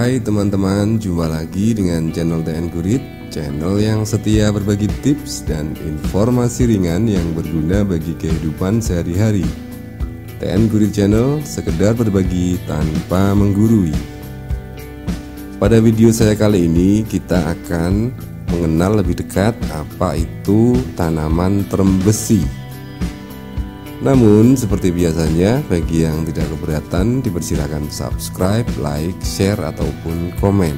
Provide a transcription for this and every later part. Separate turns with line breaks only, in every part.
Hai teman-teman, jumpa lagi dengan channel TN Gurit, channel yang setia berbagi tips dan informasi ringan yang berguna bagi kehidupan sehari-hari. TN Gurit Channel sekedar berbagi tanpa menggurui. Pada video saya kali ini kita akan mengenal lebih dekat apa itu tanaman trembesi. Namun seperti biasanya, bagi yang tidak keberatan dipersilakan subscribe, like, share, ataupun komen.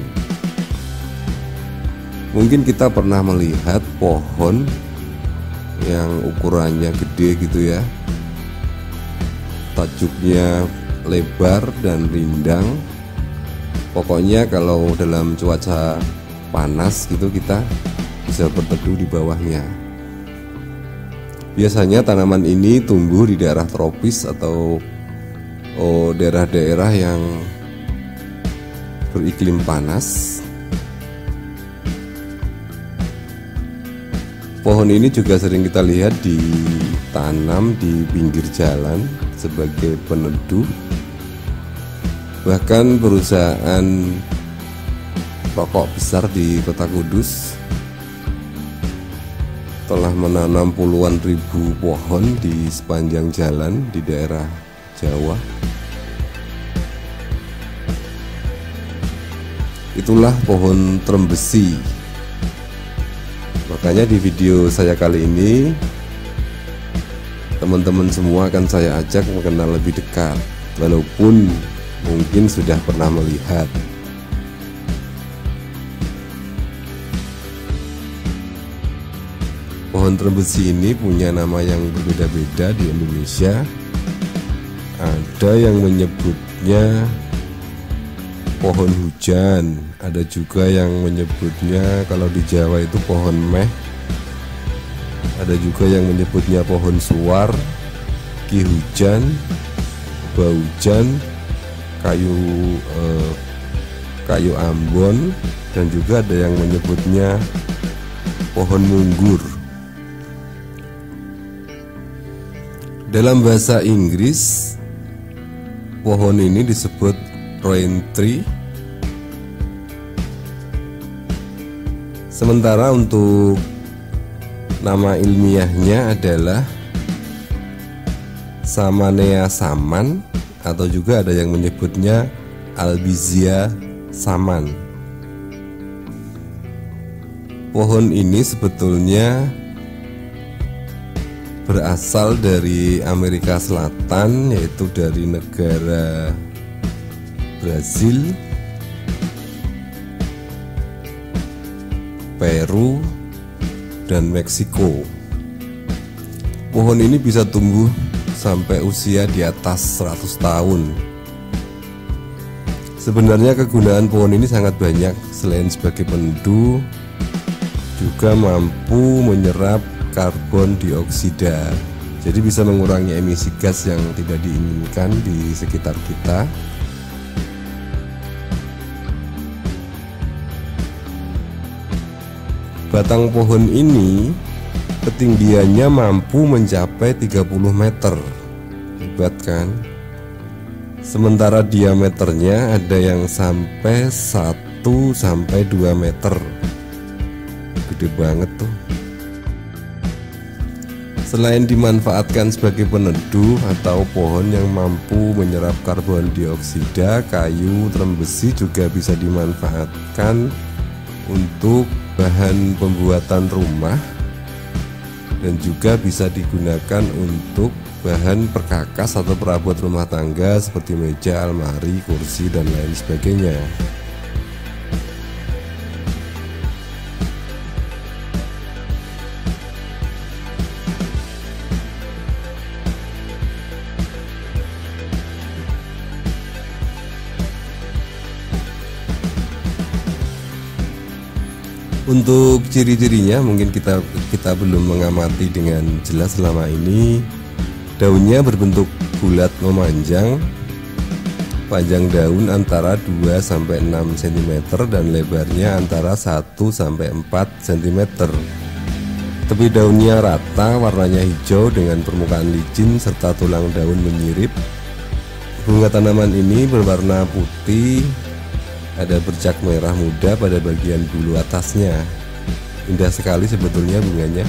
Mungkin kita pernah melihat pohon yang ukurannya gede gitu ya, tajuknya lebar dan rindang. Pokoknya kalau dalam cuaca panas gitu kita bisa berteduh di bawahnya. Biasanya tanaman ini tumbuh di daerah tropis atau daerah-daerah yang beriklim panas. Pohon ini juga sering kita lihat ditanam di pinggir jalan sebagai peneduh. Bahkan perusahaan rokok besar di Kota Kudus telah menanam puluhan ribu pohon di sepanjang jalan di daerah Jawa. Itulah pohon trembesi. Makanya di video saya kali ini teman-teman semua akan saya ajak mengenal lebih dekat, walaupun mungkin sudah pernah melihat. Pohon trembesi ini punya nama yang berbeda-beda di Indonesia. Ada yang menyebutnya pohon hujan, ada juga yang menyebutnya kalau di Jawa itu pohon meh, ada juga yang menyebutnya pohon suar, ki hujan, baujan, kayu ambon, dan juga ada yang menyebutnya pohon munggur. Dalam bahasa Inggris, pohon ini disebut rain tree. Sementara untuk nama ilmiahnya adalah Samanea saman, atau juga ada yang menyebutnya Albizia saman. Pohon ini sebetulnya berasal dari Amerika Selatan, yaitu dari negara Brazil, Peru, dan Meksiko. Pohon ini bisa tumbuh sampai usia di atas 100 tahun. Sebenarnya kegunaan pohon ini sangat banyak. Selain sebagai peneduh, juga mampu menyerap karbon dioksida, jadi bisa mengurangi emisi gas yang tidak diinginkan di sekitar kita. Batang pohon ini ketinggiannya mampu mencapai 30 meter. Hebat kan? Sementara diameternya ada yang sampai 1-2 meter. Gede banget tuh. Selain dimanfaatkan sebagai peneduh atau pohon yang mampu menyerap karbon dioksida, kayu trembesi juga bisa dimanfaatkan untuk bahan pembuatan rumah dan juga bisa digunakan untuk bahan perkakas atau perabot rumah tangga seperti meja, almari, kursi, dan lain sebagainya. Untuk ciri-cirinya mungkin kita belum mengamati dengan jelas selama ini. Daunnya berbentuk bulat memanjang, panjang daun antara 2-6 cm dan lebarnya antara 1-4 cm. Tepi daunnya rata, warnanya hijau dengan permukaan licin serta tulang daun menyirip. Bunga tanaman ini berwarna putih Ada bercak merah muda pada bagian bulu atasnya. Indah sekali sebetulnya bunganya.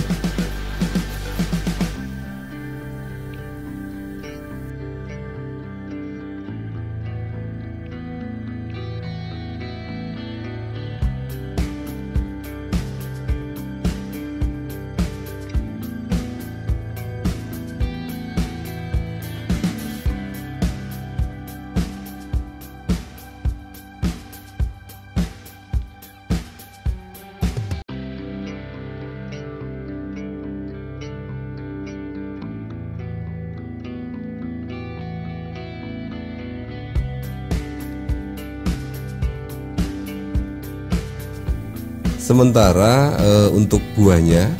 Sementara untuk buahnya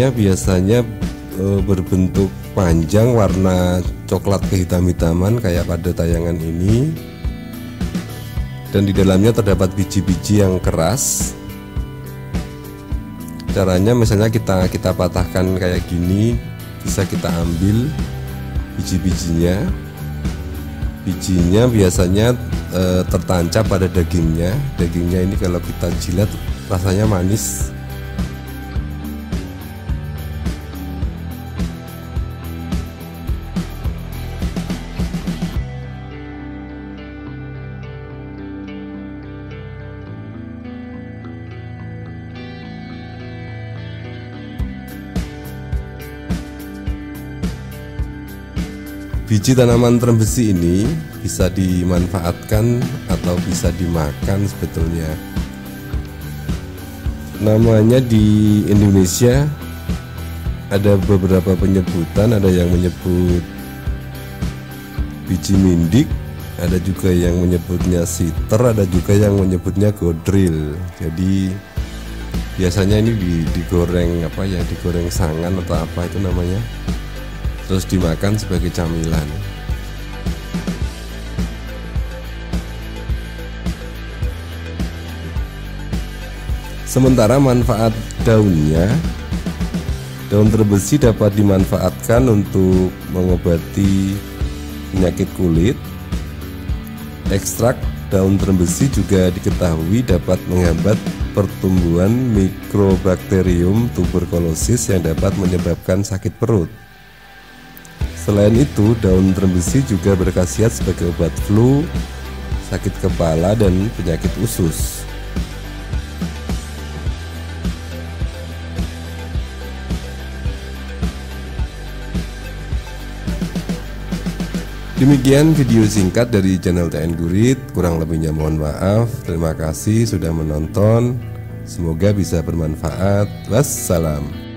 biasanya berbentuk panjang warna coklat kehitam-hitaman kayak pada tayangan ini, dan di dalamnya terdapat biji-biji yang keras. Caranya misalnya kita patahkan kayak gini, bisa kita ambil biji-bijinya. Bijinya biasanya tertancap pada dagingnya. Dagingnya ini kalau kita jilat rasanya manis. Biji tanaman terem besi ini bisa dimanfaatkan atau bisa dimakan sebetulnya. Namanya di Indonesia ada beberapa penyebutan, ada yang menyebut biji mindik, ada juga yang menyebutnya siter, ada juga yang menyebutnya godril. Jadi biasanya ini digoreng digoreng sangan atau apa itu namanya, terus dimakan sebagai camilan. Sementara manfaat daunnya, daun terem besi dapat dimanfaatkan untuk mengobati penyakit kulit. Ekstrak daun terem besi juga diketahui dapat menghambat pertumbuhan mikrobakterium tuberkulosis yang dapat menyebabkan sakit perut. Selain itu, daun terem besi juga berkhasiat sebagai obat flu, sakit kepala, dan penyakit usus. Demikian video singkat dari channel TN Gurit, kurang lebihnya mohon maaf. Terima kasih sudah menonton, semoga bisa bermanfaat. Wassalam.